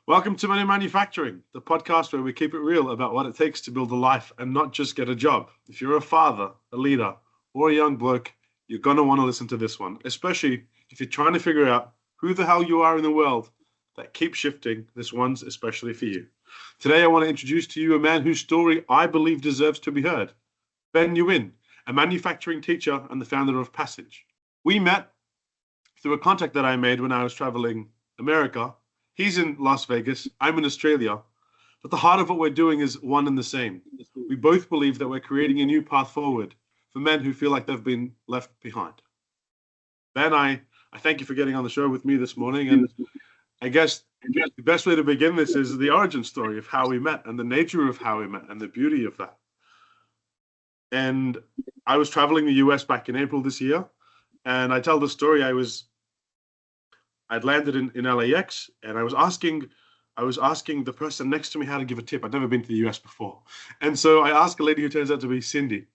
Welcome to Money Manufacturing, the podcast where we keep it real about what it takes to build a life and not just get a job. If you're a father, a leader, or a young bloke, you're going to want to listen to this one, especially if you're trying to figure out who the hell you are in the world that keeps shifting. This one's especially for you. Today, I want to introduce to you a man whose story I believe deserves to be heard. Ben Nguyen, a manufacturing teacher and the founder of Passage. We met through a contact that I made when I was traveling America. He's in Las Vegas, I'm in Australia, but the heart of what we're doing is one and the same. We both believe that we're creating a new path forward for men who feel like they've been left behind. Ben, I thank you for getting on the show with me this morning, and I guess the best way to begin this is the origin story of how we met and the nature of how we met and the beauty of that. And I was traveling the US back in April this year, and I tell the story. I'd landed in LAX, and I was asking the person next to me how to give a tip. I'd never been to the US before. And so I asked a lady who turns out to be Cindy.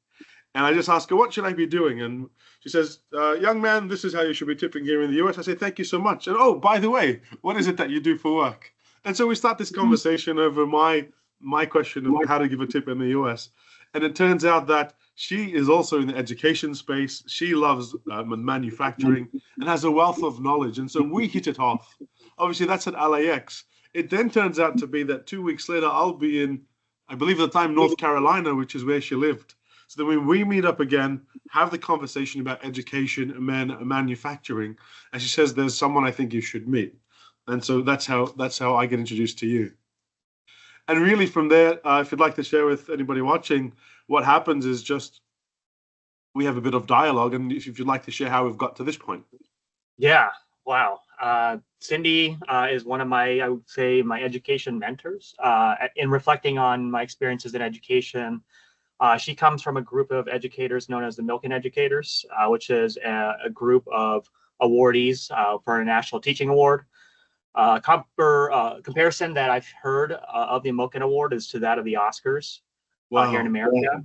And I just asked her, what should I be doing? And she says, young man, this is how you should be tipping here in the US. I say, thank you so much. And oh, by the way, what is it that you do for work? And so we start this conversation over my question of how to give a tip in the US. And it turns out that she is also in the education space. She loves manufacturing and has a wealth of knowledge. And so we hit it off. Obviously, that's at LAX. It then turns out to be that 2 weeks later, I'll be in, I believe at the time, North Carolina, which is where she lived. So then when we meet up again, have the conversation about education and manufacturing, and she says, there's someone I think you should meet. And so that's how I get introduced to you. And really from there, if you'd like to share with anybody watching, what happens is just we have a bit of dialogue, and if you'd like to share how we've got to this point. Yeah, wow. Cindy is one of I would say, my education mentors. In reflecting on my experiences in education, she comes from a group of educators known as the Milken Educators, which is a group of awardees for a National Teaching Award. Comparison that I've heard of the Milken Award is to that of the Oscars here in America.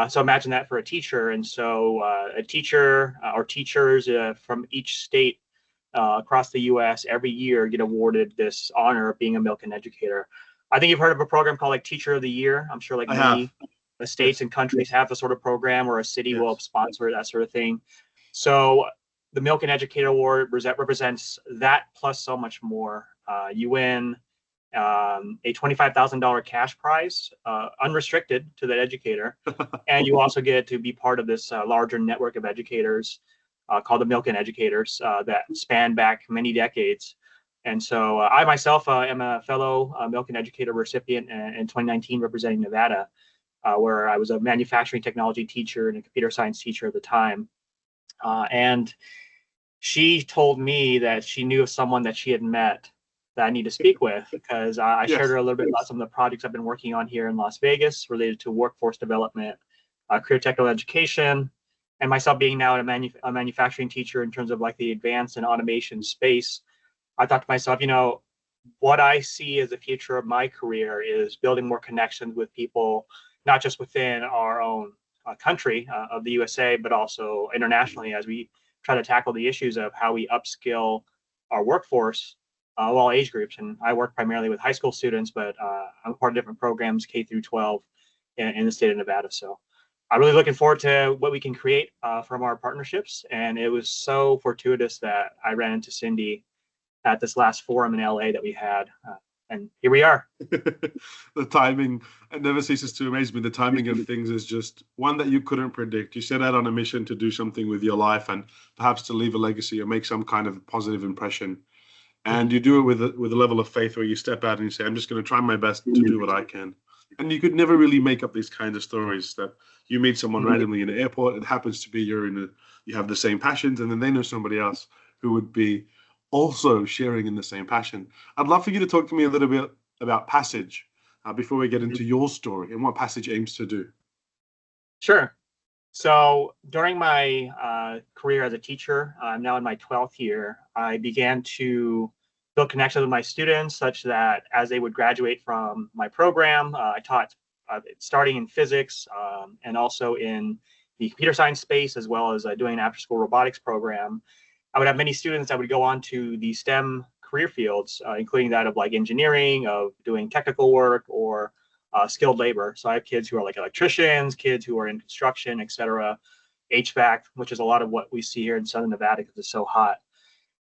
So imagine that for a teacher. And so a teacher or teachers from each state across the U.S. every year get awarded this honor of being a Milken Educator. I think you've heard of a program called like Teacher of the Year. I'm sure many states and countries have the sort of program where a city will sponsor that sort of thing. So the Milken Educator Award represents that plus so much more. You win a $25,000 cash prize, unrestricted to that educator, and you also get to be part of this larger network of educators called the Milken Educators that span back many decades. And so I myself am a fellow Milken Educator recipient in 2019 representing Nevada, where I was a manufacturing technology teacher and a computer science teacher at the time. And she told me that she knew of someone that she had met that I need to speak with, because I shared her a little bit about some of the projects I've been working on here in Las Vegas related to workforce development, career technical education, and myself being now a manufacturing teacher in terms of like the advanced and automation space. I thought to myself, what I see as the future of my career is building more connections with people, not just within our own country of the USA, but also internationally as we try to tackle the issues of how we upskill our workforce of all age groups. And I work primarily with high school students, but I'm part of different programs, K through 12 in the state of Nevada. So I'm really looking forward to what we can create from our partnerships. And it was so fortuitous that I ran into Cindy at this last forum in LA that we had. And here we are. The timing, it never ceases to amaze me. The timing of things is just one that you couldn't predict. You set out on a mission to do something with your life and perhaps to leave a legacy or make some kind of positive impression. And you do it with a level of faith where you step out and you say, I'm just going to try my best to do what I can. And you could never really make up these kinds of stories that you meet someone randomly in an airport. It happens to be you have the same passions, and then they know somebody else who would be also sharing in the same passion. I'd love for you to talk to me a little bit about Passage before we get into your story and what Passage aims to do. Sure. So during my career as a teacher, I'm now in my 12th year, I began to build connections with my students such that as they would graduate from my program, I taught starting in physics and also in the computer science space, as well as doing an after-school robotics program. I would have many students that would go on to the STEM career fields, including that of like engineering, of doing technical work, or skilled labor. So I have kids who are like electricians, kids who are in construction, et cetera, HVAC, which is a lot of what we see here in Southern Nevada because it's so hot.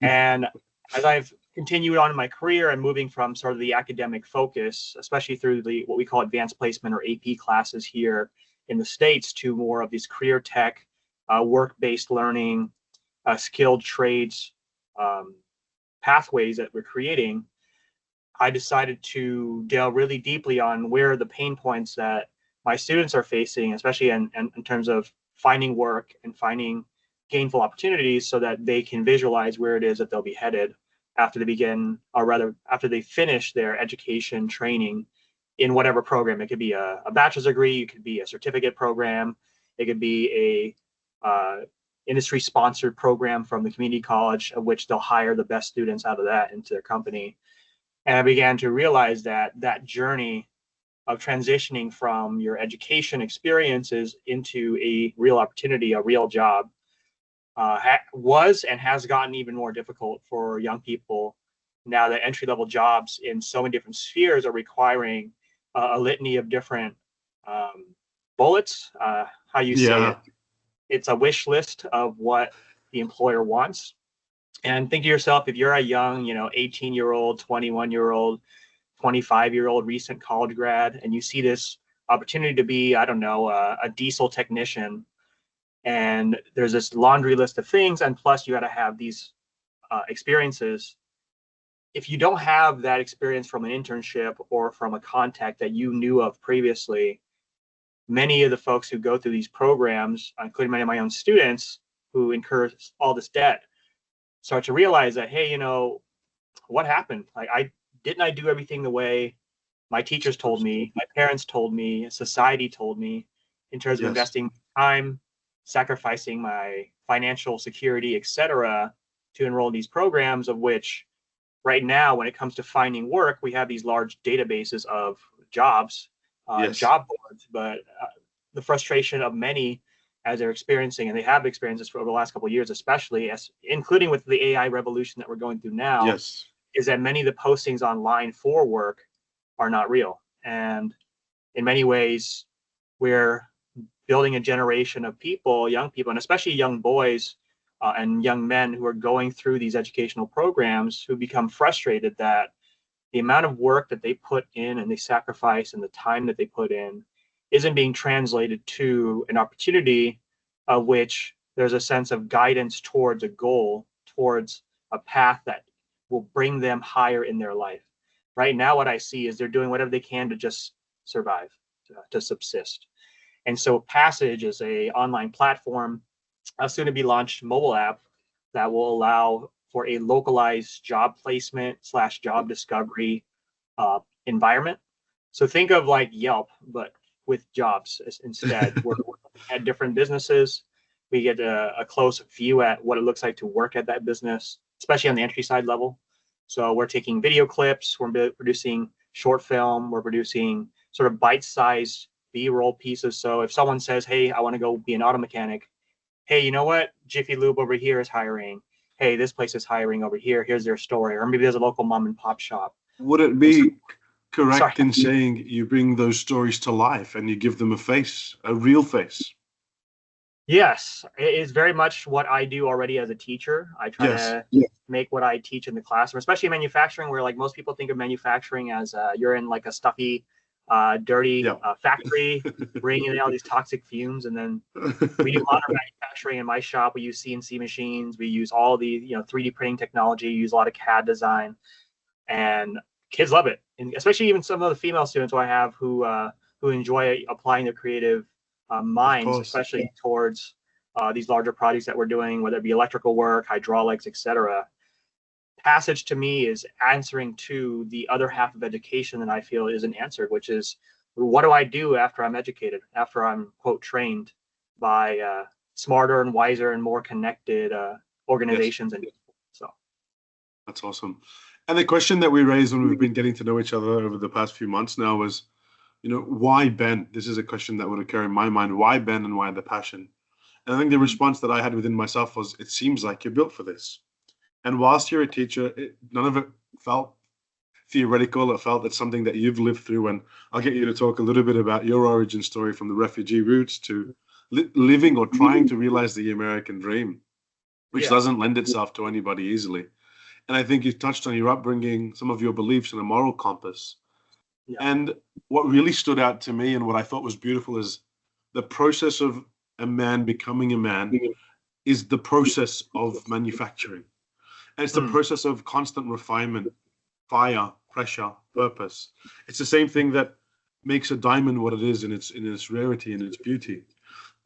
And as I've continued on in my career and moving from sort of the academic focus, especially through the what we call advanced placement or AP classes here in the States, to more of these career tech, work-based learning, skilled trades pathways that we're creating, I decided to delve really deeply on where the pain points that my students are facing, especially in terms of finding work and finding gainful opportunities, so that they can visualize where it is that they'll be headed after they begin, or rather after they finish their education training in whatever program. It could be a bachelor's degree, it could be a certificate program, it could be a industry sponsored program from the community college, of which they'll hire the best students out of that into their company. And I began to realize that that journey of transitioning from your education experiences into a real opportunity, a real job, was and has gotten even more difficult for young people now that entry-level jobs in so many different spheres are requiring a litany of different bullets, how you say it. It's a wish list of what the employer wants. And think to yourself, if you're a young, 18-year-old, 21-year-old, 25-year-old recent college grad, and you see this opportunity to be, I don't know, a diesel technician, and there's this laundry list of things, and plus you got to have these experiences. If you don't have that experience from an internship or from a contact that you knew of previously, many of the folks who go through these programs, including many of my own students who incur all this debt, start to realize that, hey, what happened? Like, I do everything the way my teachers told me, my parents told me, society told me, in terms of investing time, sacrificing my financial security, etc., to enroll in these programs, of which right now, when it comes to finding work, we have these large databases of jobs, job boards, but the frustration of many, as they're experiencing, and they have experienced this for over the last couple of years, especially including with the AI revolution that we're going through now, is that many of the postings online for work are not real. And in many ways, we're building a generation of people, young people, and especially young boys and young men who are going through these educational programs, who become frustrated that the amount of work that they put in and they sacrifice and the time that they put in isn't being translated to an opportunity of which there's a sense of guidance towards a goal, towards a path that will bring them higher in their life. Right now, what I see is they're doing whatever they can to just survive, to subsist. And so Passage is a online platform, a soon to be launched mobile app that will allow for a localized job placement / job discovery environment. So think of like Yelp, but with jobs instead. We're at different businesses. We get a close view at what it looks like to work at that business, especially on the entry side level. So we're taking video clips, we're producing short film, we're producing sort of bite-sized B-roll pieces. So if someone says, hey, I want to go be an auto mechanic, hey, you know what? Jiffy Lube over here is hiring. Hey, this place is hiring over here. Here's their story. Or maybe there's a local mom and pop shop. Would it be correct in saying you bring those stories to life and you give them a face, a real face? Yes, it is very much what I do already as a teacher. I try to make what I teach in the classroom, especially in manufacturing, where like most people think of manufacturing as you're in like a stuffy, dirty factory, bringing in all these toxic fumes. And then we do modern manufacturing in my shop. We use CNC machines. We use all the 3D printing technology. Use a lot of CAD design, and kids love it. And especially even some of the female students who I have who enjoy applying their creative minds, especially towards these larger projects that we're doing, whether it be electrical work, hydraulics, etc. Passage to me is answering to the other half of education that I feel isn't answered, which is, what do I do after I'm educated, after I'm, quote, trained by smarter and wiser and more connected organizations? And so that's awesome. And the question that we raised when we've been getting to know each other over the past few months now was, why Ben? This is a question that would occur in my mind. Why Ben and why the passion? And I think the response that I had within myself was, it seems like you're built for this. And whilst you're a teacher, none of it felt theoretical. It felt it's something that you've lived through. And I'll get you to talk a little bit about your origin story from the refugee roots to living or trying to realize the American dream, which doesn't lend itself to anybody easily. And I think you touched on your upbringing, some of your beliefs and a moral compass. Yeah. And what really stood out to me and what I thought was beautiful is the process of a man becoming a man is the process of manufacturing. And it's the process of constant refinement, fire, pressure, purpose. It's the same thing that makes a diamond what it is in its rarity and its beauty.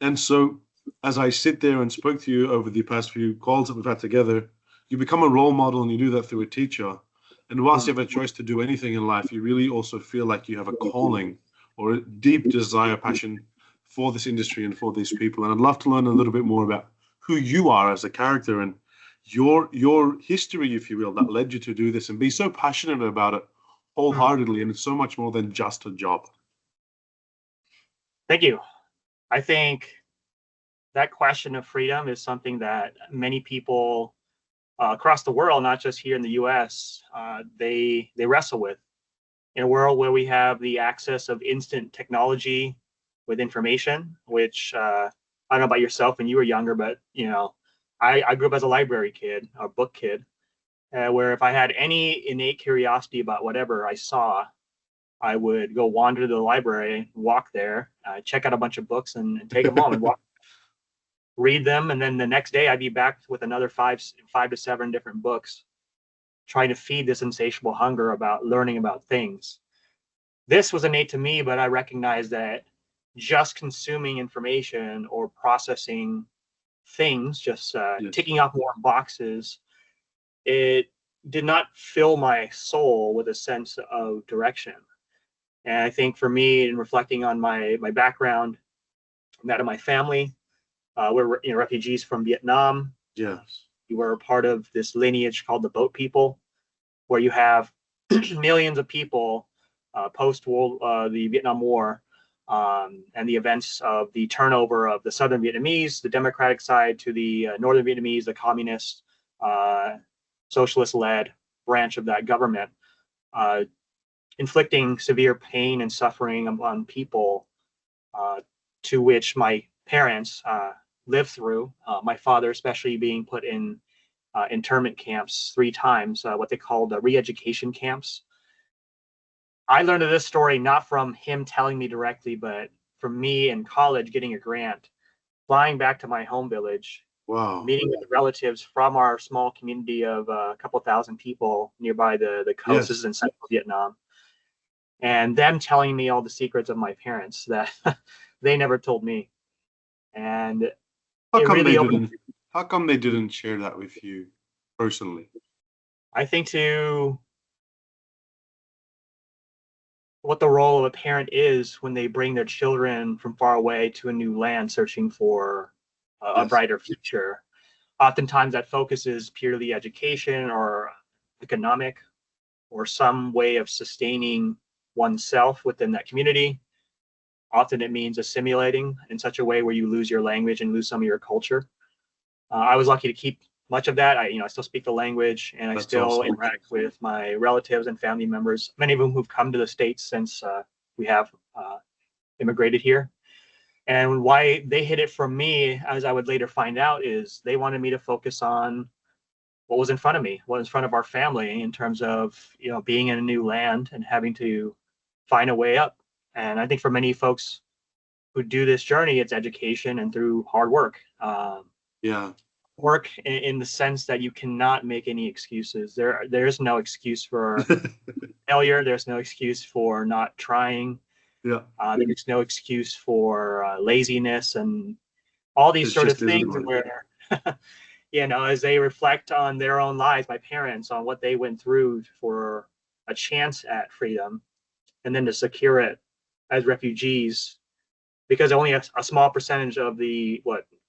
And so as I sit there and spoke to you over the past few calls that we've had together, you become a role model, and you do that through a teacher. And whilst you have a choice to do anything in life, you really also feel like you have a calling or a deep desire, passion for this industry and for these people. And I'd love to learn a little bit more about who you are as a character and your history, if you will, that led you to do this and be so passionate about it wholeheartedly. And it's so much more than just a job. Thank you. I think that question of freedom is something that many people across the world, not just here in the U.S., they wrestle with. In a world where we have the access of instant technology with information, which I don't know about yourself when you were younger, but I grew up as a library kid, a book kid, where if I had any innate curiosity about whatever I saw, I would go wander to the library, walk there, check out a bunch of books, and take them home and read them. And then the next day I'd be back with another five to seven different books, trying to feed this insatiable hunger about learning about things. This was innate to me, but I recognized that just consuming information or processing things, just ticking off more boxes, it did not fill my soul with a sense of direction. And I think for me, in reflecting on my background, that of my family, we're refugees from Vietnam. Yes. We were part of this lineage called the Boat People, where you have millions of people the Vietnam War, and the events of the turnover of the Southern Vietnamese, the democratic side, to the Northern Vietnamese, the communist, socialist-led branch of that government, inflicting severe pain and suffering on people, to which my parents lived through. My father especially being put in internment camps 3 times, what they called re-education camps. I learned of this story not from him telling me directly, but from me in college getting a grant, flying back to my home village, meeting with relatives from our small community of a couple thousand people nearby the coast. This is in central Vietnam, and them telling me all the secrets of my parents that they never told me. And how come they didn't share that with you personally? I think what the role of a parent is when they bring their children from far away to a new land searching for a brighter future. Oftentimes that focus is purely education or economic or some way of sustaining oneself within that community. Often it means assimilating in such a way where you lose your language and lose some of your culture. I was lucky to keep much of that. I still speak the language, and I still interact with my relatives and family members, many of whom who've come to the States since we have immigrated here. And why they hid it from me, as I would later find out, is they wanted me to focus on what was in front of me, what was in front of our family, in terms of being in a new land and having to find a way up. And I think for many folks who do this journey, it's education and through hard work. Work in the sense that you cannot make any excuses. There's no excuse for failure. There's no excuse for not trying. There's no excuse for laziness and all these sort of things where, as they reflect on their own lives, my parents, on what they went through for a chance at freedom, and then to secure it as refugees, because only a small percentage of the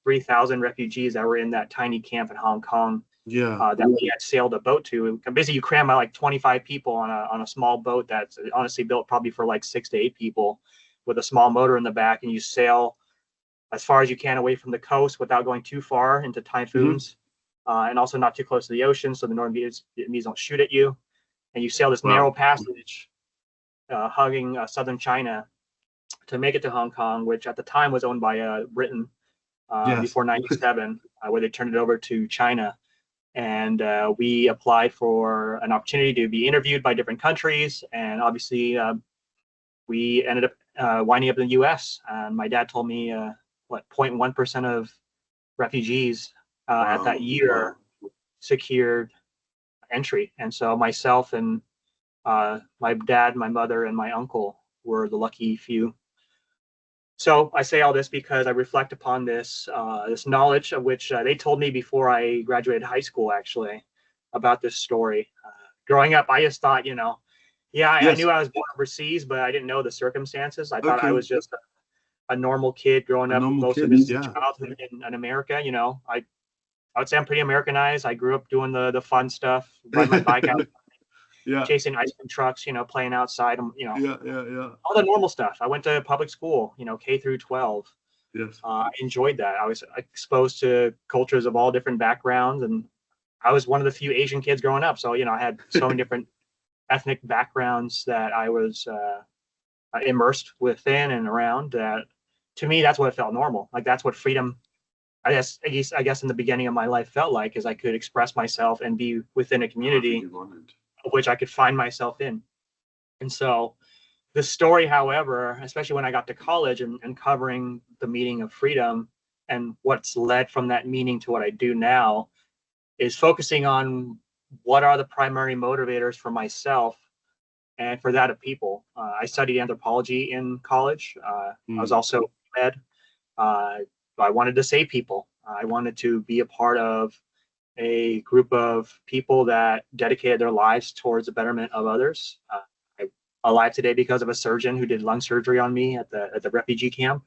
3,000 refugees that were in that tiny camp in Hong Kong, that we had sailed a boat to. Basically, you cram out like 25 people on a small boat that's honestly built probably for like 6 to 8 people, with a small motor in the back, and you sail as far as you can away from the coast without going too far into typhoons. and also not too close to the ocean, so the Northern Vietnamese don't shoot at you. And you sail this narrow passage, hugging southern China, to make it to Hong Kong, which at the time was owned by Britain before '97, where they turned it over to China. And we applied for an opportunity to be interviewed by different countries, and obviously we ended up winding up in the U.S. And my dad told me 0.1% of refugees at that year secured entry, and so myself and my dad, my mother, and my uncle were the lucky few. So I say all this because I reflect upon this knowledge of which they told me before I graduated high school, actually, about this story. Growing up, I just thought, I knew I was born overseas, but I didn't know the circumstances. I thought I was just a normal kid growing up most of his childhood in America. I would say I'm pretty Americanized. I grew up doing the fun stuff, riding my bike out. Chasing ice cream trucks, playing outside, all the normal stuff. I went to public school, K through 12. Yes. I enjoyed that. I was exposed to cultures of all different backgrounds, and I was one of the few Asian kids growing up. So, I had so many different ethnic backgrounds that I was immersed within and around. That, to me, that's what it felt normal. Like, that's what freedom, I guess in the beginning of my life felt like, is I could express myself and be within a community of which I could find myself in. And so the story, however, especially when I got to college and covering the meaning of freedom and what's led from that meaning to what I do now, is focusing on what are the primary motivators for myself and for that of people. I studied anthropology in college. I was also med. I wanted to save people. I wanted to be a part of a group of people that dedicated their lives towards the betterment of others. I'm alive today because of a surgeon who did lung surgery on me at the refugee camp,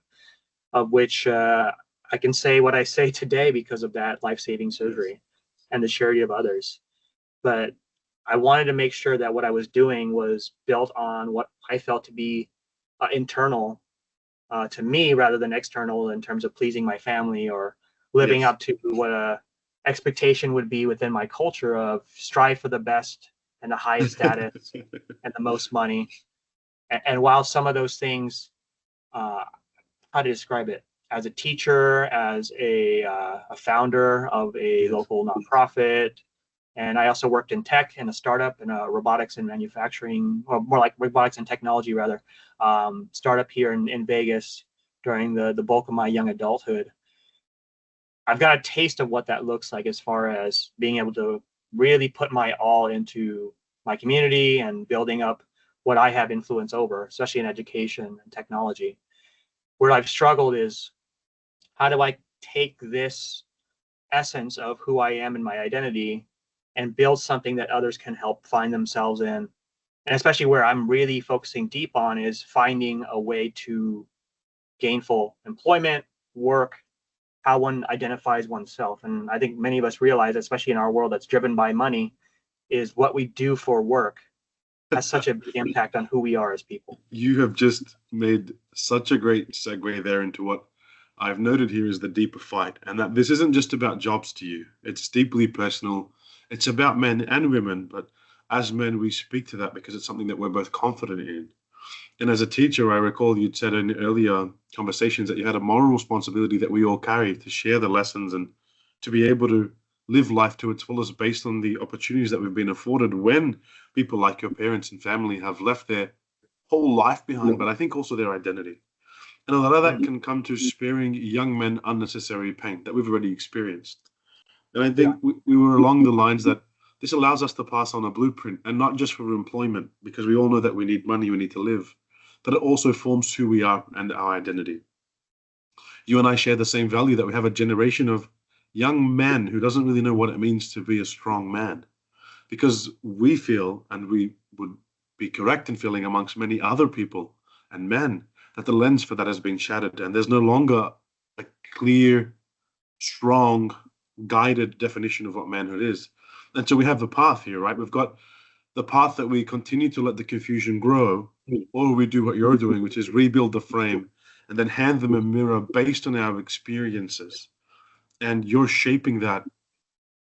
of which I can say what I say today because of that life-saving surgery and the charity of others. But I wanted to make sure that what I was doing was built on what I felt to be internal to me rather than external, in terms of pleasing my family or living up to what a expectation would be within my culture of strive for the best and the highest status and the most money. And while some of those things, how to describe it, as a teacher, as a founder of a local nonprofit, and I also worked in tech in a startup in a robotics and manufacturing, or more like robotics and technology rather, startup here in Vegas during the bulk of my young adulthood. I've got a taste of what that looks like as far as being able to really put my all into my community and building up what I have influence over, especially in education and technology. Where I've struggled is, how do I take this essence of who I am and my identity and build something that others can help find themselves in? And especially where I'm really focusing deep on is finding a way to gainful employment, work, how one identifies oneself. And I think many of us realize, especially in our world that's driven by money, is what we do for work has such a big impact on who we are as people. You have just made such a great segue there into what I've noted here is the deeper fight, and that this isn't just about jobs to you. It's deeply personal. It's about men and women, but as men, we speak to that because it's something that we're both confident in. And as a teacher, I recall you'd said in earlier conversations that you had a moral responsibility that we all carry to share the lessons and to be able to live life to its fullest based on the opportunities that we've been afforded when people like your parents and family have left their whole life behind, but I think also their identity. And a lot of that can come to sparing young men unnecessary pain that we've already experienced. And I think we were along the lines that this allows us to pass on a blueprint, and not just for employment, because we all know that we need money, we need to live, but it also forms who we are and our identity. You and I share the same value that we have a generation of young men who doesn't really know what it means to be a strong man, because we feel, and we would be correct in feeling amongst many other people and men, that the lens for that has been shattered, and there's no longer a clear, strong, guided definition of what manhood is. And so we have the path here, right? We've got the path that we continue to let the confusion grow, or we do what you're doing, which is rebuild the frame and then hand them a mirror based on our experiences. And you're shaping that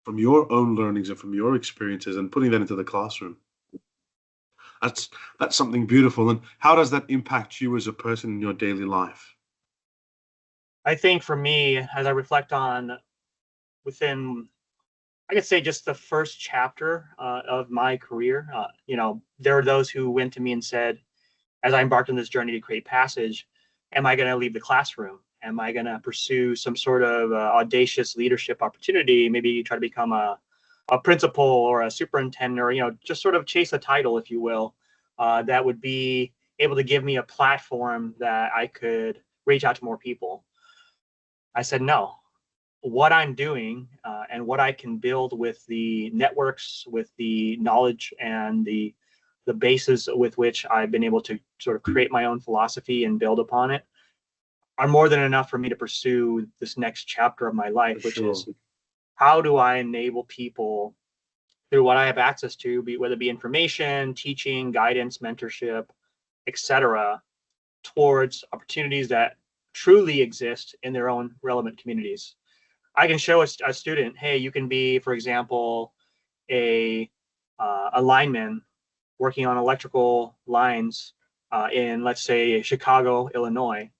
from your own learnings and from your experiences and putting that into the classroom. That's something beautiful. And how does that impact you as a person in your daily life? I think for me, as I reflect on within, I could say just the first chapter of my career, there are those who went to me and said, as I embarked on this journey to create Passage, am I going to leave the classroom? Am I going to pursue some sort of audacious leadership opportunity? Maybe try to become a principal or a superintendent, or just sort of chase a title, if you will, that would be able to give me a platform that I could reach out to more people. I said no. What I'm doing and what I can build with the networks, with the knowledge and the basis with which I've been able to sort of create my own philosophy and build upon it are more than enough for me to pursue this next chapter of my life, which is how do I enable people through what I have access to, whether it be information, teaching, guidance, mentorship, etc., towards opportunities that truly exist in their own relevant communities. I can show a student, hey, you can be, for example, a lineman working on electrical lines in, let's say, Chicago, Illinois,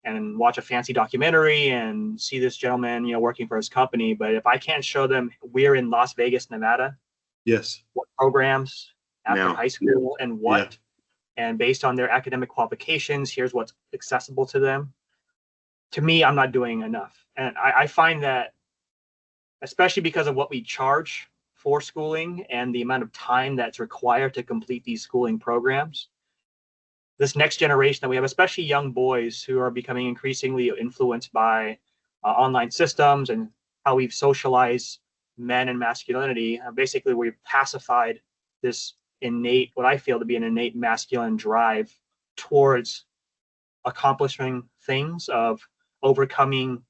and watch a fancy documentary and see this gentleman, working for his company. But if I can't show them we're in Las Vegas, Nevada, yes, what programs after high school and what, and based on their academic qualifications, here's what's accessible to them. To me, I'm not doing enough. And I find that, especially because of what we charge for schooling and the amount of time that's required to complete these schooling programs, this next generation that we have, especially young boys who are becoming increasingly influenced by online systems and how we've socialized men and masculinity, basically we've pacified this innate, what I feel to be an innate masculine drive towards accomplishing things, of overcoming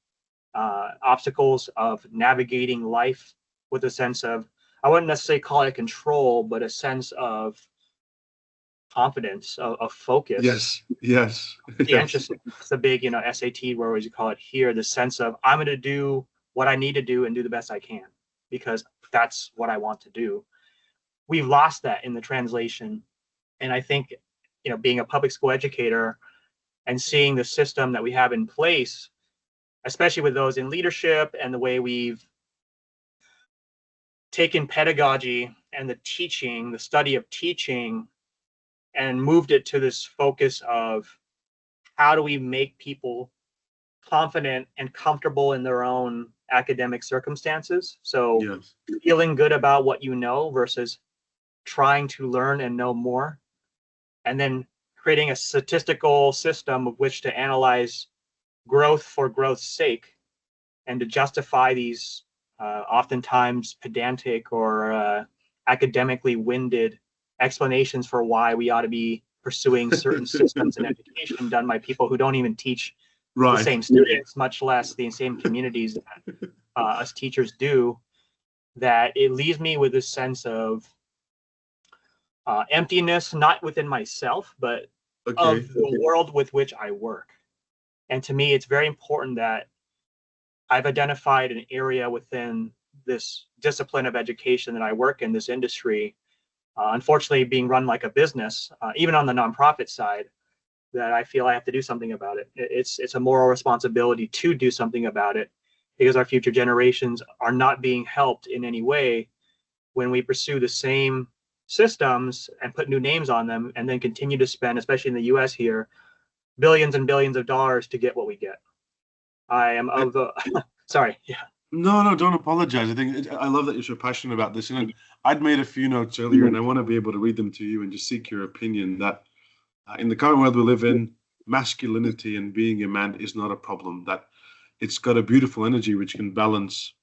obstacles, of navigating life with a sense of, I wouldn't necessarily call it control, but a sense of confidence, of focus. Yes. It's a big, SAT, where as you call it here, the sense of I'm going to do what I need to do and do the best I can because that's what I want to do. We've lost that in the translation. And I think, being a public school educator and seeing the system that we have in place, especially with those in leadership and the way we've taken pedagogy and the study of teaching, and moved it to this focus of how do we make people confident and comfortable in their own academic circumstances. So feeling good about what you know versus trying to learn and know more, and then creating a statistical system of which to analyze growth for growth's sake and to justify these oftentimes pedantic or academically winded explanations for why we ought to be pursuing certain systems in education done by people who don't even teach the same students, much less the same communities that us teachers do, that it leaves me with this sense of emptiness, not within myself, but of the world with which I work. And to me, it's very important that I've identified an area within this discipline of education that I work in, this industry, unfortunately being run like a business, even on the nonprofit side, that I feel I have to do something about it. It's a moral responsibility to do something about it, because our future generations are not being helped in any way when we pursue the same systems and put new names on them and then continue to spend, especially in the US here, billions and billions of dollars to get what we get. I am of the sorry. Yeah. No, don't apologize. I love that you're so passionate about this. And I'd made a few notes earlier, and I want to be able to read them to you and just seek your opinion. That in the current world we live in, masculinity and being a man is not a problem. That it's got a beautiful energy which can balance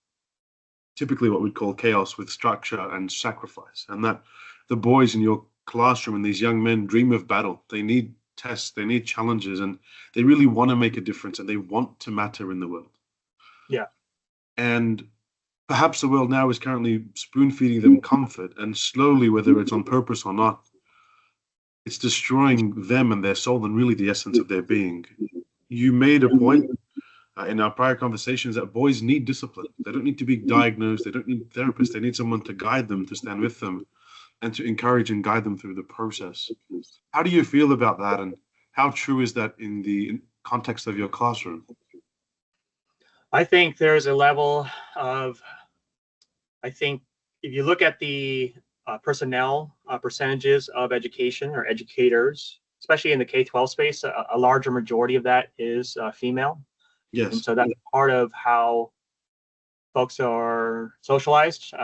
typically what we'd call chaos with structure and sacrifice. And that the boys in your classroom and these young men dream of battle. They need tests, they need challenges, and they really want to make a difference and they want to matter in the world. Yeah. And perhaps the world now is currently spoon-feeding them comfort, and slowly, whether it's on purpose or not, it's destroying them and their soul and really the essence of their being. You made a point in our prior conversations that boys need discipline. They don't need to be diagnosed. They don't need therapists. They need someone to guide them, to stand with them, and to encourage and guide them through the process. How do you feel about that, and how true is that in the context of your classroom? I think there's a level of, I think if you look at the personnel percentages of education or educators, especially in the K-12 space, a larger majority of that is female. Yes. And so that's part of how folks are socialized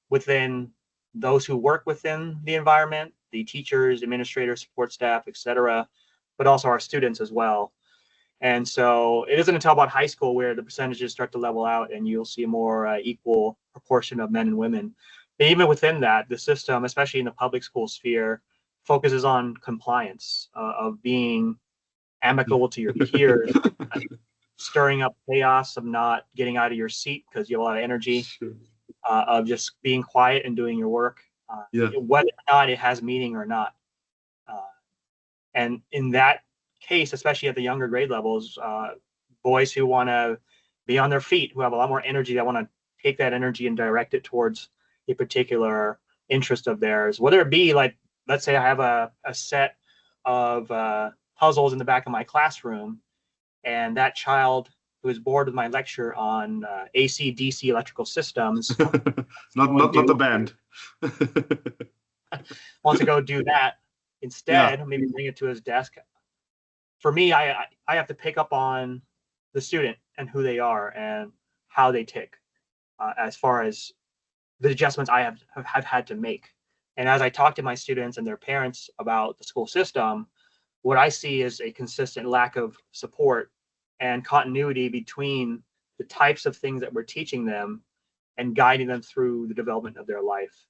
within those who work within the environment, the teachers, administrators, support staff, etc., but also our students as well. And so it isn't until about high school where the percentages start to level out and you'll see a more equal proportion of men and women. But even within that, the system, especially in the public school sphere, focuses on compliance, of being amicable to your peers, stirring up chaos, of not getting out of your seat because you have a lot of energy, of just being quiet and doing your work, whether or not it has meaning or not. And in that case, especially at the younger grade levels, boys who want to be on their feet, who have a lot more energy, that want to take that energy and direct it towards a particular interest of theirs, whether it be like, let's say I have a set of puzzles in the back of my classroom, and that child who is bored with my lecture on AC, DC electrical systems, not the band, wants to go do that instead, maybe bring it to his desk. For me, I have to pick up on the student and who they are and how they tick, as far as the adjustments I have had to make. And as I talk to my students and their parents about the school system, what I see is a consistent lack of support and continuity between the types of things that we're teaching them and guiding them through the development of their life.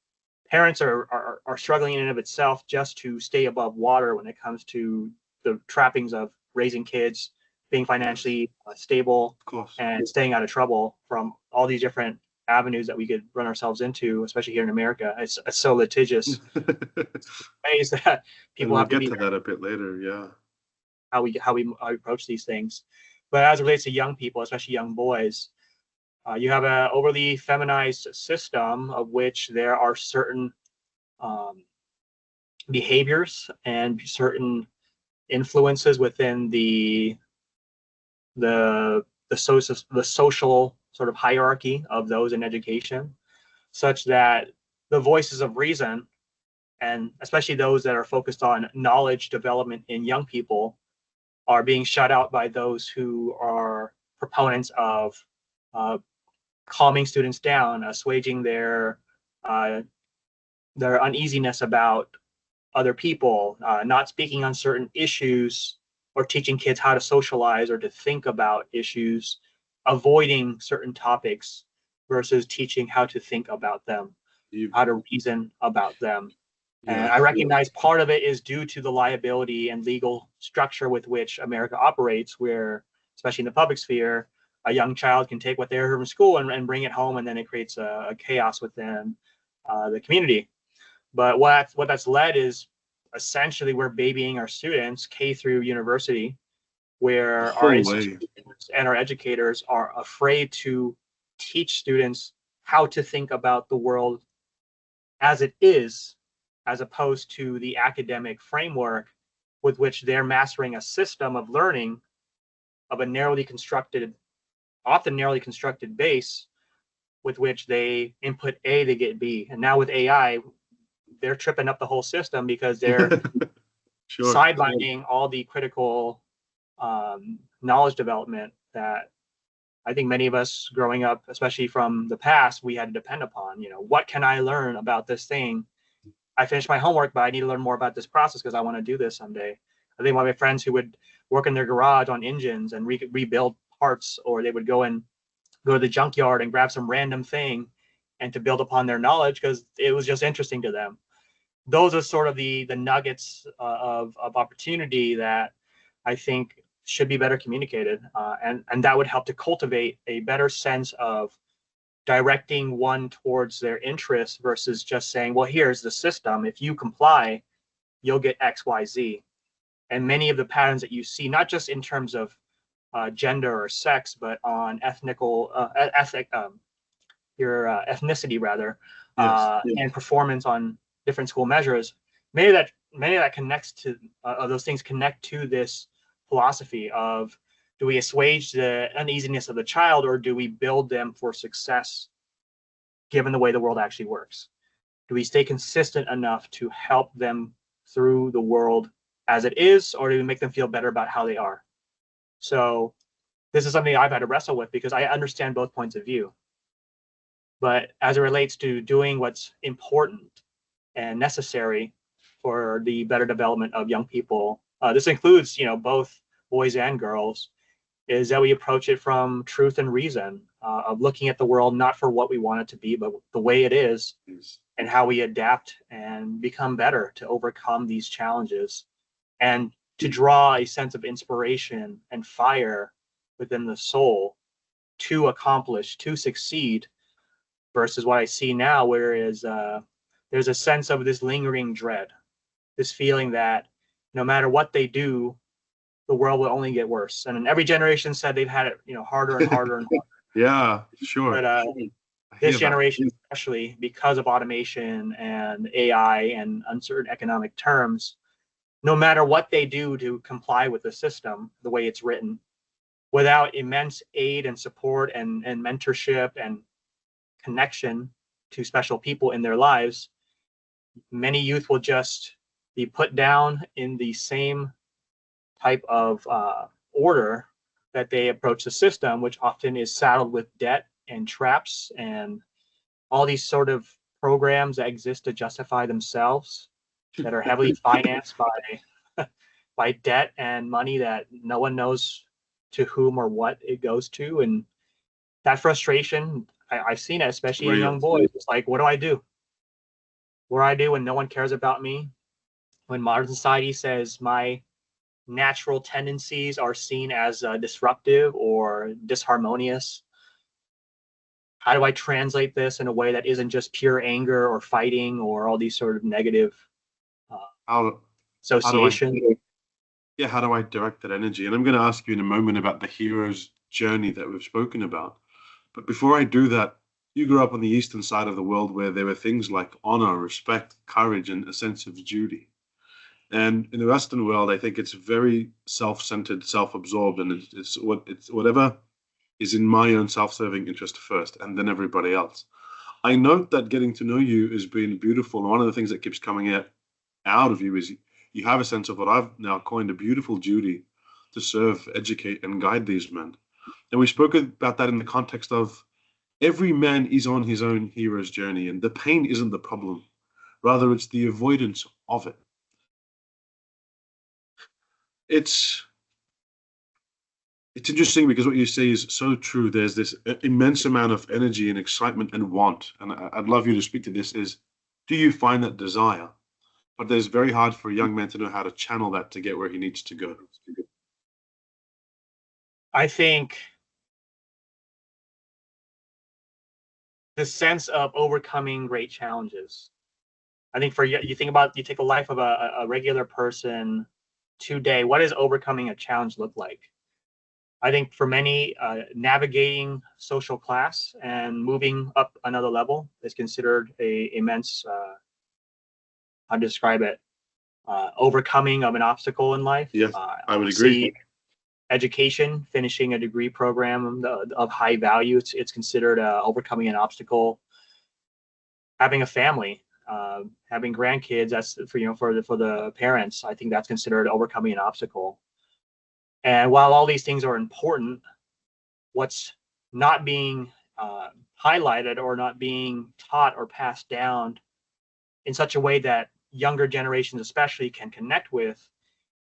Parents are struggling in and of itself just to stay above water when it comes to the trappings of raising kids, being financially stable, and staying out of trouble from all these different avenues that we could run ourselves into, especially here in America. It's so litigious ways that people have to be. We'll get to that a bit later, how we approach these things. But as it relates to young people, especially young boys, you have an overly feminized system of which there are certain behaviors and certain influences within the social sort of hierarchy of those in education, such that the voices of reason, and especially those that are focused on knowledge development in young people, are being shut out by those who are proponents of calming students down, assuaging their uneasiness about other people, not speaking on certain issues, or teaching kids how to socialize or to think about issues, avoiding certain topics versus teaching how to think about them, how to reason about them. And I recognize part of it is due to the liability and legal structure with which America operates, where, especially in the public sphere, a young child can take what they heard from school and bring it home, and then it creates a chaos within the community. But what that's led is essentially we're babying our students K through university, where our institutions and our educators are afraid to teach students how to think about the world as it is, as opposed to the academic framework with which they're mastering a system of learning of a often narrowly constructed base, with which they input A, they get B. And now with AI, they're tripping up the whole system because they're sidelining all the critical knowledge development that I think many of us growing up, especially from the past, we had to depend upon. What can I learn about this thing? I finished my homework, but I need to learn more about this process because I want to do this someday. I think one of my friends who would work in their garage on engines and rebuild parts, or they would go to the junkyard and grab some random thing and to build upon their knowledge because it was just interesting to them. Those are sort of the nuggets of opportunity that I think should be better communicated, and that would help to cultivate a better sense of directing one towards their interests versus just saying, well, here's the system. If you comply, you'll get X, Y, Z. And many of the patterns that you see, not just in terms of gender or sex, but on your ethnicity rather, and performance on different school measures. Many of that connects to those things connect to this philosophy of, do we assuage the uneasiness of the child, or do we build them for success given the way the world actually works? Do we stay consistent enough to help them through the world as it is, or do we make them feel better about how they are? So this is something I've had to wrestle with, because I understand both points of view. But as it relates to doing what's important and necessary for the better development of young people, this includes, both boys and girls, is that we approach it from truth and reason, of looking at the world not for what we want it to be, but the way it is, and how we adapt and become better to overcome these challenges, and to draw a sense of inspiration and fire within the soul to accomplish, to succeed, versus what I see now, whereas there's a sense of this lingering dread, this feeling that no matter what they do, the world will only get worse. And every generation said they've had it, harder and harder and harder. Yeah, sure. But this generation, especially because of automation and AI and uncertain economic terms, no matter what they do to comply with the system, the way it's written, without immense aid and support and mentorship and connection to special people in their lives, many youth will just be put down in the same type of order that they approach the system, which often is saddled with debt and traps and all these sort of programs that exist to justify themselves, that are heavily financed by debt and money that no one knows to whom or what it goes to. And that frustration, I've seen it, especially in young boys. It's like, what do I do? What do I do when no one cares about me? When modern society says my natural tendencies are seen as disruptive or disharmonious? How do I translate this in a way that isn't just pure anger or fighting or all these sort of negative associations? How do I direct that energy? And I'm going to ask you in a moment about the hero's journey that we've spoken about. But before I do that, you grew up on the eastern side of the world, where there were things like honor, respect, courage, and a sense of duty. And in the Western world, I think it's very self-centered, self-absorbed, and it's whatever is in my own self-serving interest first, and then everybody else. I note that getting to know you has been beautiful, and one of the things that keeps coming out of you is you have a sense of what I've now coined a beautiful duty to serve, educate, and guide these men. And we spoke about that in the context of every man is on his own hero's journey, and the pain isn't the problem. Rather, it's the avoidance of it. It's interesting because what you say is so true. There's this immense amount of energy and excitement and want. And I'd love you to speak to this is, do you find that desire? But it's very hard for a young man to know how to channel that to get where he needs to go. I think the sense of overcoming great challenges. I think you take the life of a regular person today, what does overcoming a challenge look like? I think for many, navigating social class and moving up another level is considered a immense, how to describe it, overcoming of an obstacle in life. Yes, I would agree. Education, finishing a degree program of high value, it's considered overcoming an obstacle. Having a family, having grandkids, that's for the parents, I think that's considered overcoming an obstacle. And while all these things are important, what's not being highlighted or not being taught or passed down in such a way that younger generations especially can connect with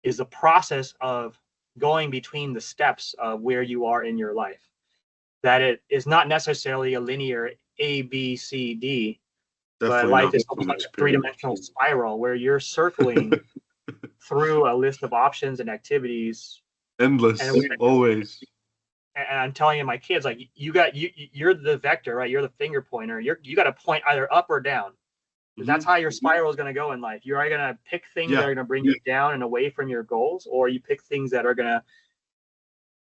is the process of going between the steps of where you are in your life. That it is not necessarily a linear A, B, C, D, but life is almost like a three-dimensional spiral where you're circling through a list of options and activities. Endless, always. And I'm telling you, my kids, like you're the vector, right? You're the finger pointer. You got to point either up or down. That's how your spiral is going to go in life. You're either going to pick things that are going to bring you down and away from your goals, or you pick things that are going to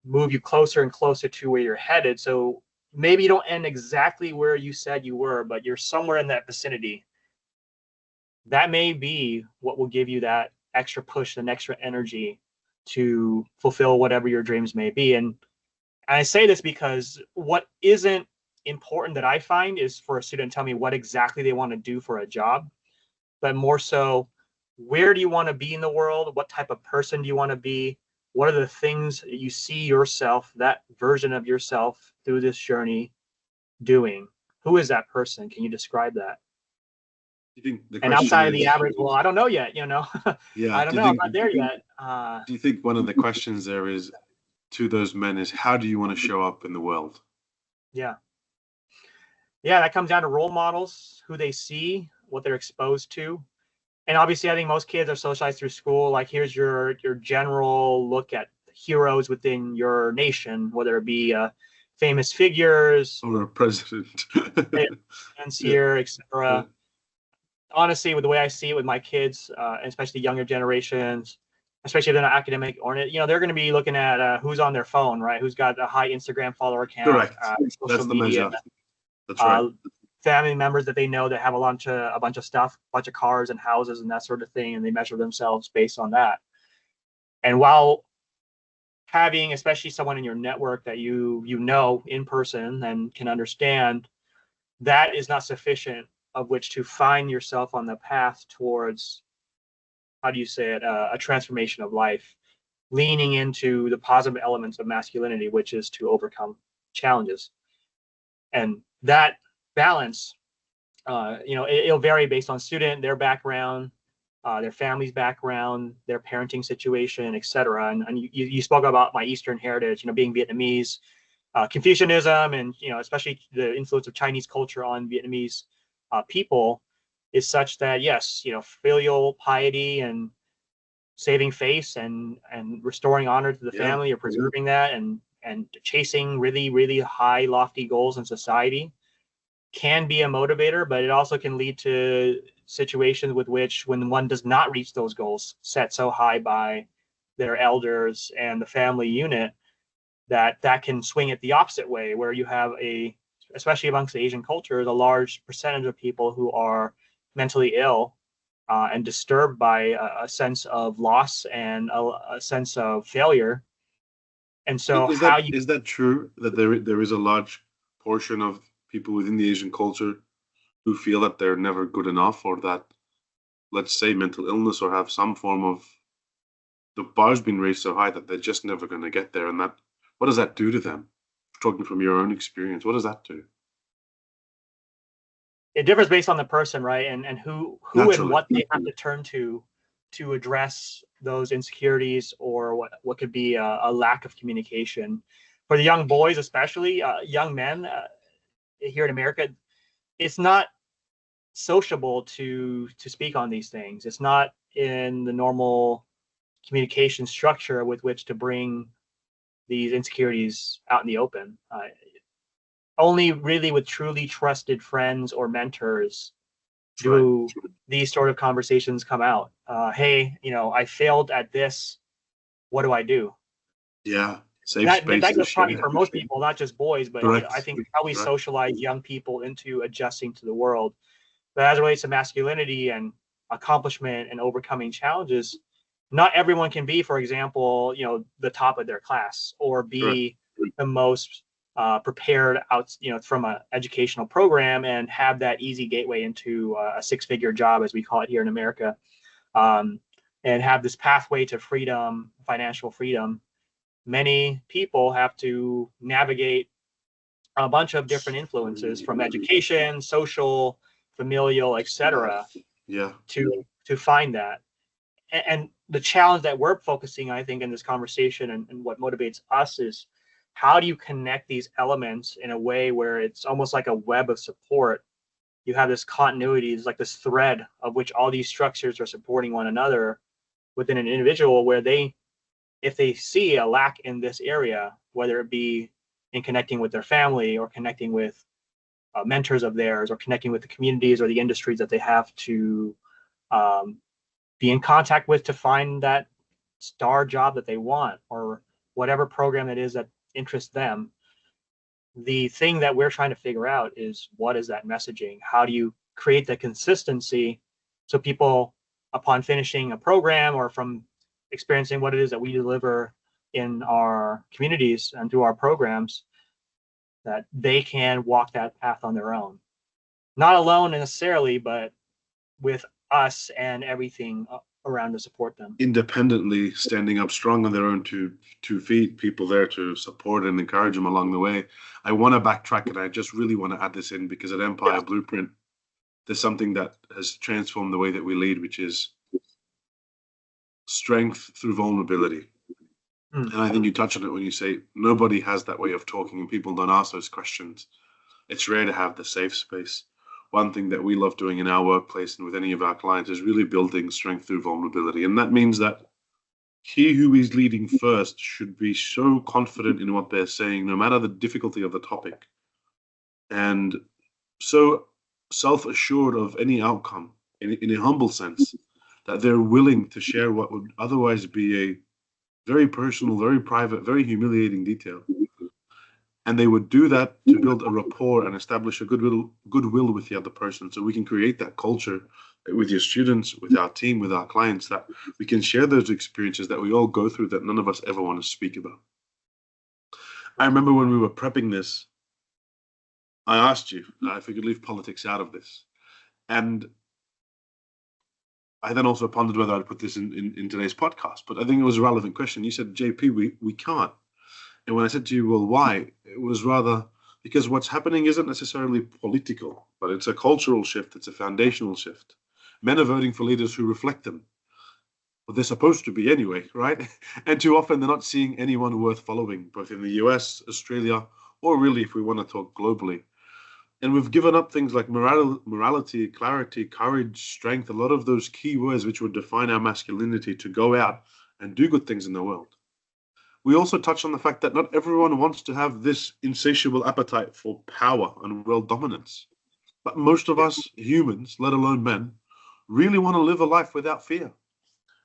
move you closer and closer to where you're headed. So maybe you don't end exactly where you said you were, but you're somewhere in that vicinity. That may be what will give you that extra push and extra energy to fulfill whatever your dreams may be. And I say this because what isn't important that I find is for a student to tell me what exactly they want to do for a job, but more so, where do you want to be in the world? What type of person do you want to be? What are the things you see yourself, that version of yourself through this journey doing? Who is that person? Can you describe that? You think the And question outside of is, the average, well, I don't know yet, yeah, I don't know, I'm not there yet. Do you think one of the questions there is to those men is, how do you want to show up in the world? Yeah. Yeah, that comes down to role models, who they see, what they're exposed to. And obviously, I think most kids are socialized through school. Like, here's your general look at heroes within your nation, whether it be famous figures, or a president, here, etc. Honestly, with the way I see it with my kids, especially younger generations, especially if they're not academic oriented, they're going to be looking at who's on their phone, right? Who's got a high Instagram follower count, Correct. social That's the media. measure. That's right. Family members that they know that have a bunch of stuff, a bunch of cars and houses and that sort of thing, and they measure themselves based on that. And while having, especially someone in your network that you know in person and can understand, that is not sufficient of which to find yourself on the path towards, how do you say it, a transformation of life, leaning into the positive elements of masculinity, which is to overcome challenges. And that balance, it'll vary based on student, their background, their family's background, their parenting situation, etc. And you spoke about my Eastern heritage, being Vietnamese, Confucianism, and especially the influence of Chinese culture on Vietnamese people is such that, yes, filial piety and saving face and restoring honor to the family, or preserving that, and chasing really, really high, lofty goals in society can be a motivator, but it also can lead to situations with which, when one does not reach those goals set so high by their elders and the family unit, that can swing it the opposite way, where you have especially amongst the Asian cultures, a large percentage of people who are mentally ill and disturbed by a sense of loss and a sense of failure. And so is that true, that there is a large portion of people within the Asian culture who feel that they're never good enough, or that, let's say, mental illness, or have some form of, the bar's been raised so high that they're just never going to get there? And what does that do to them? Talking from your own experience, what does that do? It differs based on the person, right? And who Naturally. And what they have to turn to address those insecurities, or what could be a lack of communication. For the young boys, especially young men here in America, it's not sociable to speak on these things. It's not in the normal communication structure with which to bring these insecurities out in the open. Only really with truly trusted friends or mentors do these sort of conversations come out. Hey, I failed at this. What do I do? Yeah. That goes probably for most people, not just boys, but I think how we socialize young people into adjusting to the world. But as it relates to masculinity and accomplishment and overcoming challenges, not everyone can be, for example, the top of their class, or be the most prepared out, from an educational program, and have that easy gateway into a six-figure job, as we call it here in America, and have this pathway to freedom, financial freedom. Many people have to navigate a bunch of different influences, from education, social, familial, etc., to find that. And the challenge that we're focusing, I think, in this conversation, and what motivates us, is how do you connect these elements in a way where it's almost like a web of support? You have this continuity, it's like this thread of which all these structures are supporting one another within an individual, where if they see a lack in this area, whether it be in connecting with their family, or connecting with mentors of theirs, or connecting with the communities or the industries that they have to be in contact with to find that star job that they want, or whatever program it is that interests them. The thing that we're trying to figure out is, what is that messaging? How do you create the consistency so people, upon finishing a program or from experiencing what it is that we deliver in our communities and through our programs, that they can walk that path on their own? Not alone necessarily, but with us and everything around to support them. Independently standing up strong on their own two feet, people there to support and encourage them along the way. I want to backtrack, and I just really want to add this in because at Empire Blueprint, there's something that has transformed the way that we lead, which is strength through vulnerability. And I think you touch on it when you say nobody has that way of talking and people don't ask those questions. It's rare to have the safe space. One thing that we love doing in our workplace and with any of our clients is really building strength through vulnerability. And that means that he who is leading first should be so confident in what they're saying, no matter the difficulty of the topic, and so self-assured of any outcome in a humble sense, that they're willing to share what would otherwise be a very personal, very private, very humiliating detail. And they would do that to build a rapport and establish a goodwill with the other person. So we can create that culture with your students, with our team, with our clients, that we can share those experiences that we all go through that none of us ever want to speak about. I remember when we were prepping this, I asked you if we could leave politics out of this. And I then also pondered whether I'd put this in today's podcast, but I think it was a relevant question. You said, JP, we can't. And when I said to you, well, why? It was rather because what's happening isn't necessarily political, but it's a cultural shift. It's a foundational shift. Men are voting for leaders who reflect them. Well, they're supposed to be anyway, right? And too often they're not seeing anyone worth following, both in the US, Australia, or really if we want to talk globally. And we've given up things like morality, clarity, courage, strength, a lot of those key words which would define our masculinity to go out and do good things in the world. We also touch on the fact that not everyone wants to have this insatiable appetite for power and world dominance. But most of us humans, let alone men, really want to live a life without fear.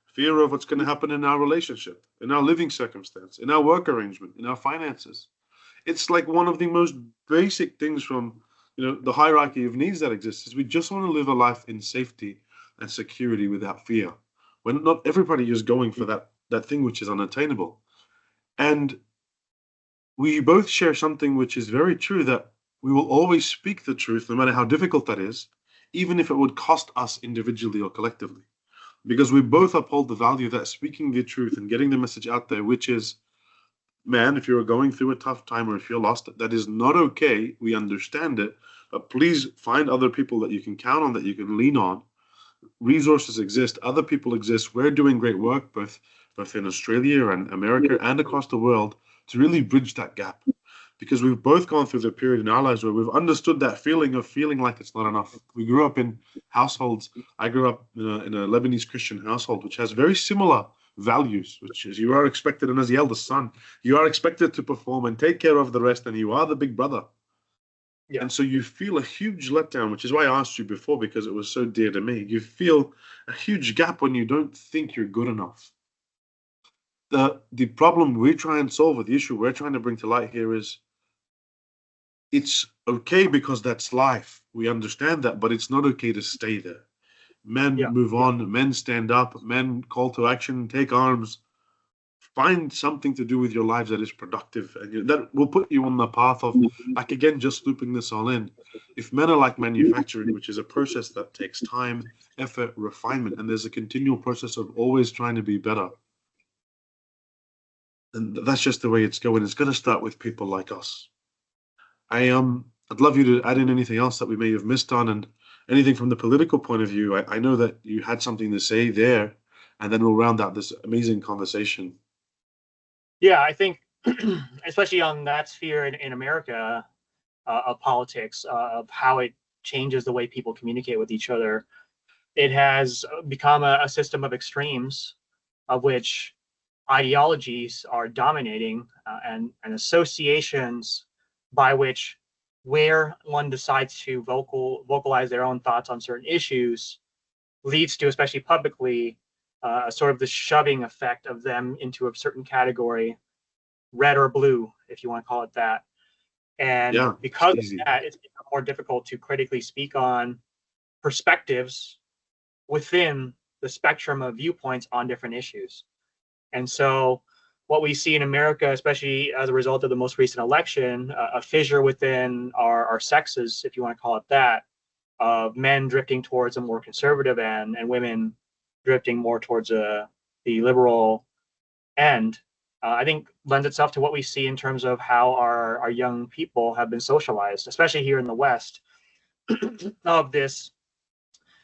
Fear of what's going to happen in our relationship, in our living circumstance, in our work arrangement, in our finances. It's like one of the most basic things from the hierarchy of needs that exists is we just want to live a life in safety and security without fear. When not everybody is going for that thing which is unattainable. And we both share something which is very true, that we will always speak the truth, no matter how difficult that is, even if it would cost us individually or collectively. Because we both uphold the value that speaking the truth and getting the message out there, which is, man, if you're going through a tough time or if you're lost, that is not okay. We understand it, but please find other people that you can count on, that you can lean on. Resources exist, other people exist. We're doing great work, both in Australia and America and across the world, to really bridge that gap. Because we've both gone through the period in our lives where we've understood that feeling of feeling like it's not enough. We grew up in households. I grew up in a Lebanese Christian household, which has very similar values, which is you are expected, and as the eldest son, you are expected to perform and take care of the rest, and you are the big brother. Yeah. And so you feel a huge letdown, which is why I asked you before, because it was so dear to me. You feel a huge gap when you don't think you're good enough. The problem we try and solve, or the issue we're trying to bring to light here, is it's okay because that's life. We understand that, but it's not okay to stay there. Men move on, men stand up, men call to action, take arms, find something to do with your lives that is productive, and that will put you on the path of, like, again, just looping this all in. If men are like manufacturing, which is a process that takes time, effort, refinement, and there's a continual process of always trying to be better, and that's just the way it's going. It's going to start with people like us. I'd love you to add in anything else that we may have missed on, and anything from the political point of view. I know that you had something to say there, and then we'll round out this amazing conversation. Yeah, I think, especially on that sphere in America, of politics, of how it changes the way people communicate with each other, it has become a system of extremes, of which ideologies are dominating, and associations by which, where one decides to vocalize their own thoughts on certain issues, leads to, especially publicly, sort of the shoving effect of them into a certain category, red or blue, if you want to call it that. And because of that, it's become more difficult to critically speak on perspectives within the spectrum of viewpoints on different issues. And so what we see in America, especially as a result of the most recent election, a fissure within our sexes, if you want to call it that, of men drifting towards a more conservative end and women drifting more towards the liberal end, I think lends itself to what we see in terms of how our young people have been socialized, especially here in the West, of this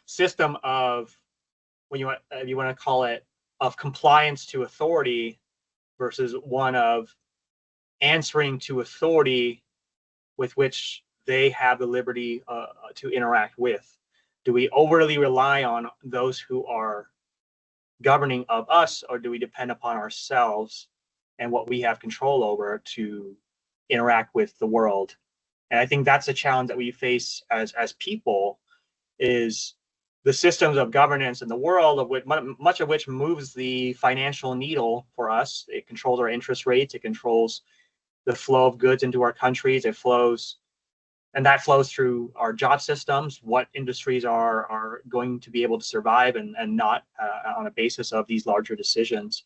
system of, when you want to call it, of compliance to authority versus one of answering to authority with which they have the liberty to interact with. Do we overly rely on those who are governing of us, or do we depend upon ourselves and what we have control over to interact with the world? And I think that's a challenge that we face as people, is the systems of governance in the world, of which much of which moves the financial needle for us. It controls our interest rates. It controls the flow of goods into our countries. It flows, and that flows through our job systems. What industries are going to be able to survive and not on a basis of these larger decisions.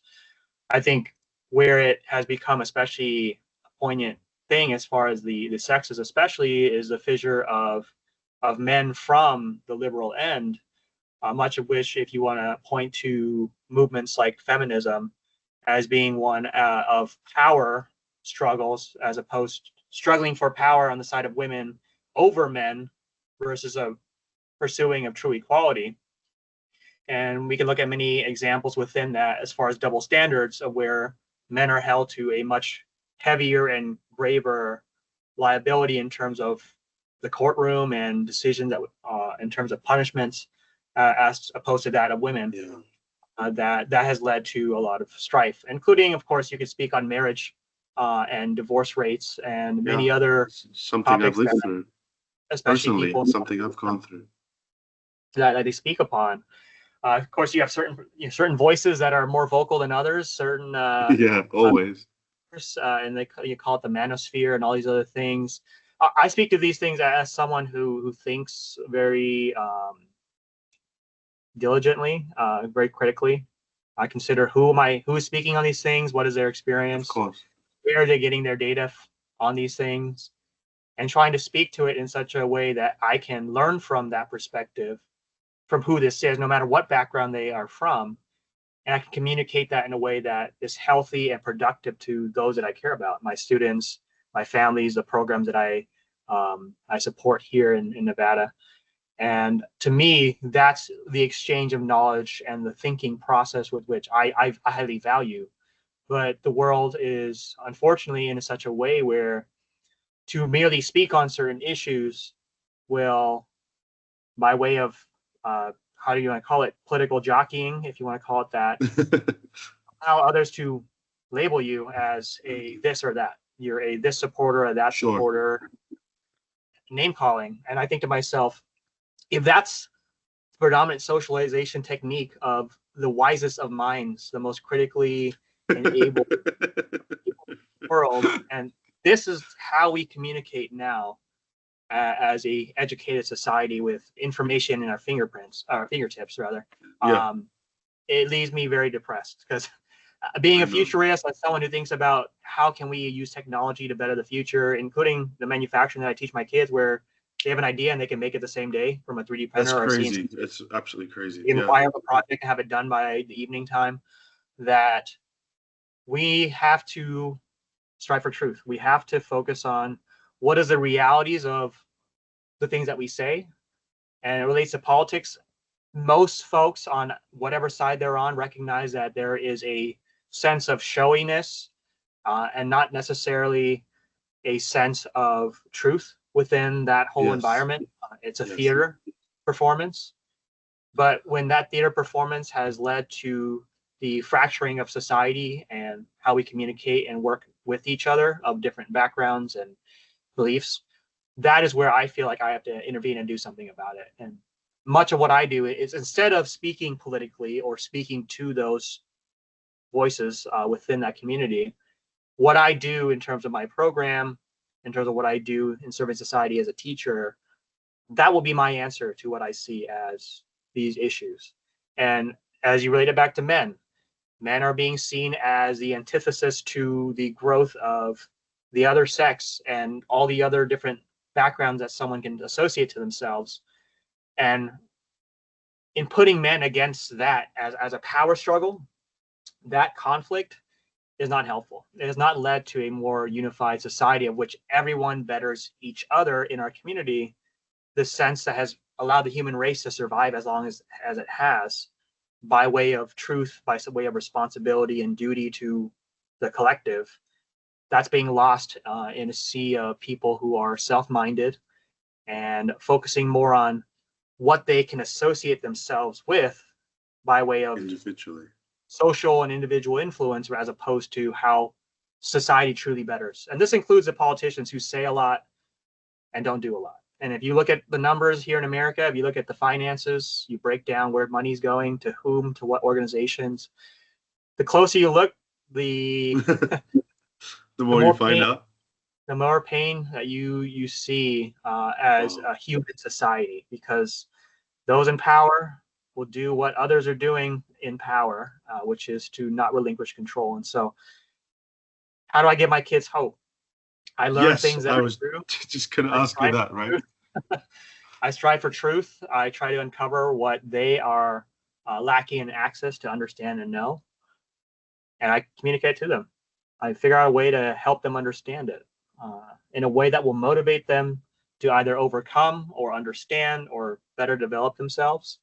I think where it has become especially a poignant thing, as far as the sexes especially, is the fissure of men from the liberal end, much of which, if you want to point to movements like feminism as being one of power struggles, as opposed to struggling for power on the side of women over men versus a pursuing of true equality. And we can look at many examples within that, as far as double standards, of where men are held to a much heavier and graver liability in terms of the courtroom and decisions that in terms of punishments, as opposed to that of women. That has led to a lot of strife, including, of course, you could speak on marriage and divorce rates and many other something I've lived through, especially personally, something I've gone through, that they speak upon. Of course, you have certain voices that are more vocal than others. Certain always. And you call it the manosphere and all these other things. I speak to these things as someone who thinks very diligently, very critically. I consider who is speaking on these things, what is their experience, of course, where are they getting their data on these things, and trying to speak to it in such a way that I can learn from that perspective, from who this is, no matter what background they are from, and I can communicate that in a way that is healthy and productive to those that I care about, my students, my families, the programs that I support here in Nevada. And to me, that's the exchange of knowledge and the thinking process with which I highly value. But the world is unfortunately in such a way where to merely speak on certain issues will, by way of how do you want to call it, political jockeying, if you want to call it that, allow others to label you as a this or that. You're a this supporter or that supporter, name calling. And I think to myself, if that's the predominant socialization technique of the wisest of minds, the most critically enabled world, and this is how we communicate now as a educated society with information in our fingertips rather, it leaves me very depressed, because being a futurist, as someone who thinks about how can we use technology to better the future, including the manufacturing that I teach my kids, where they have an idea and they can make it the same day from a 3D printer. That's crazy. It's absolutely crazy. You can fire up a project and have it done by the evening time. That we have to strive for truth. We have to focus on what is the realities of the things that we say. And it relates to politics. Most folks, on whatever side they're on, recognize that there is a sense of showiness and not necessarily a sense of truth within that whole environment. It's a theater performance. But when that theater performance has led to the fracturing of society and how we communicate and work with each other of different backgrounds and beliefs, that is where I feel like I have to intervene and do something about it. And much of what I do is, instead of speaking politically or speaking to those voices within that community, what I do in terms of my program, in terms of what I do in serving society as a teacher, that will be my answer to what I see as these issues. And as you relate it back to men, men are being seen as the antithesis to the growth of the other sex and all the other different backgrounds that someone can associate to themselves. And in putting men against that as a power struggle, that conflict is not helpful. It has not led to a more unified society of which everyone betters each other in our community. The sense that has allowed the human race to survive as long as it has, by way of truth, by way of responsibility and duty to the collective, that's being lost in a sea of people who are self-minded and focusing more on what they can associate themselves with by way of individually social and individual influence, as opposed to how society truly betters. And this includes the politicians who say a lot and don't do a lot. And if you look at the numbers here in America, if you look at the finances, you break down where money's going, to whom, to what organizations, the closer you look, the the more you find out. The more pain that you see as a human society, because those in power will do what others are doing in power, which is to not relinquish control. And so, how do I give my kids hope? I learn things that I was true. just going to ask you that, right? I strive for truth. I try to uncover what they are lacking in access to understand and know, and I communicate to them. I figure out a way to help them understand it in a way that will motivate them to either overcome or understand or better develop themselves.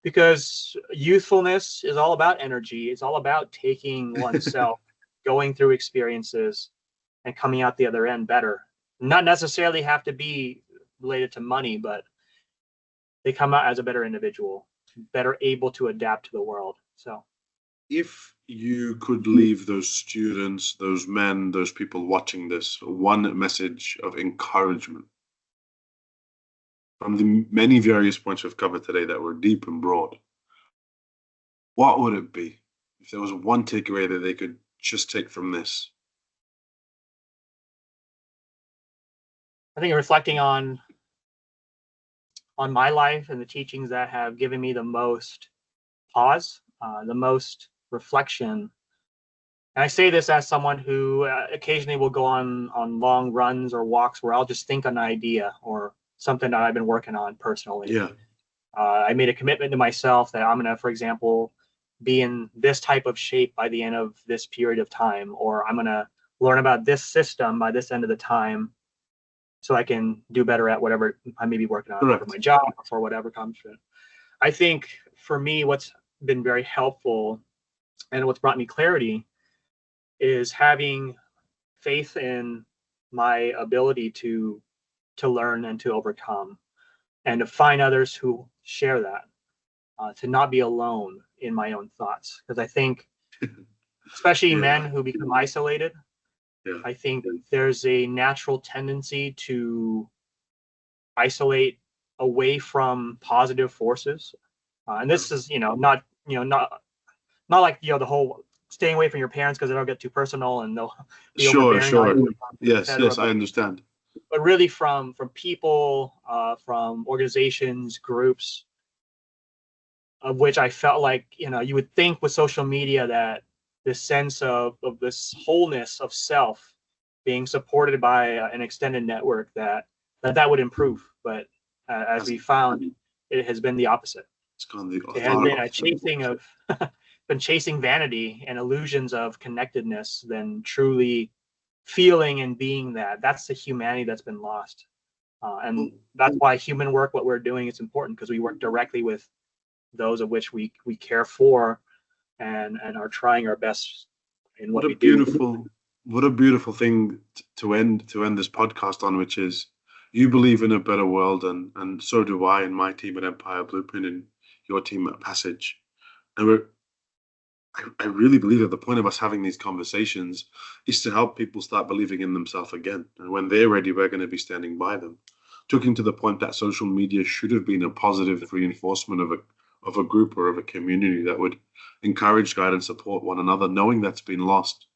Because youthfulness is all about energy. It's all about taking oneself, going through experiences, and coming out the other end better. Not necessarily have to be related to money, but they come out as a better individual, better able to adapt to the world. So if you could leave those students, those men, those people watching this, one message of encouragement from the many various points we've covered today that were deep and broad, what would it be? If there was one takeaway that they could just take from this? I think reflecting on my life and the teachings that have given me the most pause, the most reflection. And I say this as someone who occasionally will go on long runs or walks where I'll just think on an idea or something that I've been working on personally. Yeah. I made a commitment to myself that I'm going to, for example, be in this type of shape by the end of this period of time, or I'm going to learn about this system by this end of the time, so I can do better at whatever I may be working on for my job or for whatever comes from it. I think for me, what's been very helpful and what's brought me clarity is having faith in my ability to learn and to overcome, and to find others who share that, to not be alone in my own thoughts. Because I think, especially men who become isolated, I think there's a natural tendency to isolate away from positive forces, and this is not like the whole staying away from your parents because they'll get too personal and they'll be sure. Yes, I understand. But really from people, from organizations, groups, of which I felt like you would think with social media that this sense of this wholeness of self being supported by an extended network that would improve, but as we found, it has been the opposite. It has been a chasing of been chasing vanity and illusions of connectedness than truly feeling and being that. That's the humanity that's been lost, and that's why human work, what we're doing, is important, because we work directly with those of which we care for and are trying our best in what we do. What a beautiful thing to end this podcast on, which is you believe in a better world, and so do I and my team at Empire Blueprint and your team at Passage. And I really believe that the point of us having these conversations is to help people start believing in themselves again. And when they're ready, we're going to be standing by them. Talking to the point that social media should have been a positive reinforcement of a group or of a community that would encourage, guide, and support one another, knowing that's been lost.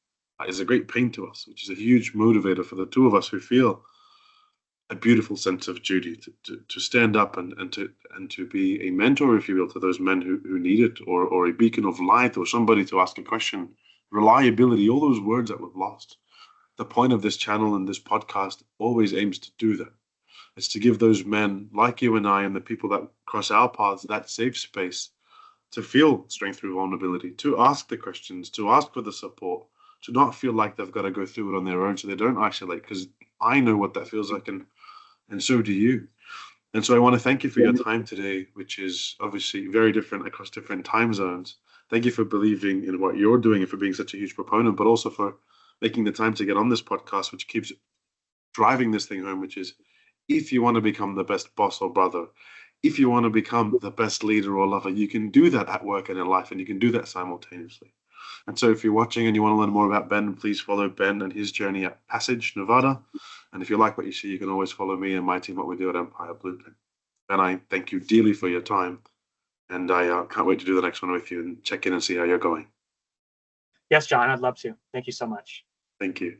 is a great pain to us, which is a huge motivator for the two of us who feel a beautiful sense of duty to stand up and to be a mentor, if you will, to those men who need it, or a beacon of light, or somebody to ask a question. Reliability, all those words that we've lost. The point of this channel and this podcast always aims to do that. It's to give those men like you and I and the people that cross our paths that safe space to feel strength through vulnerability, to ask the questions, to ask for the support, to not feel like they've got to go through it on their own so they don't isolate, because I know what that feels like, and so do you. And so I want to thank you for your time today, which is obviously very different across different time zones. Thank you for believing in what you're doing and for being such a huge proponent, but also for making the time to get on this podcast, which keeps driving this thing home, which is, if you want to become the best boss or brother, if you want to become the best leader or lover, you can do that at work and in life, and you can do that simultaneously. And so if you're watching and you want to learn more about Ben, please follow Ben and his journey at Passage, Nevada. And if you like what you see, you can always follow me and my team, what we do at Empire Blueprint. And I thank you dearly for your time. And I can't wait to do the next one with you and check in and see how you're going. Yes, John, I'd love to. Thank you so much. Thank you.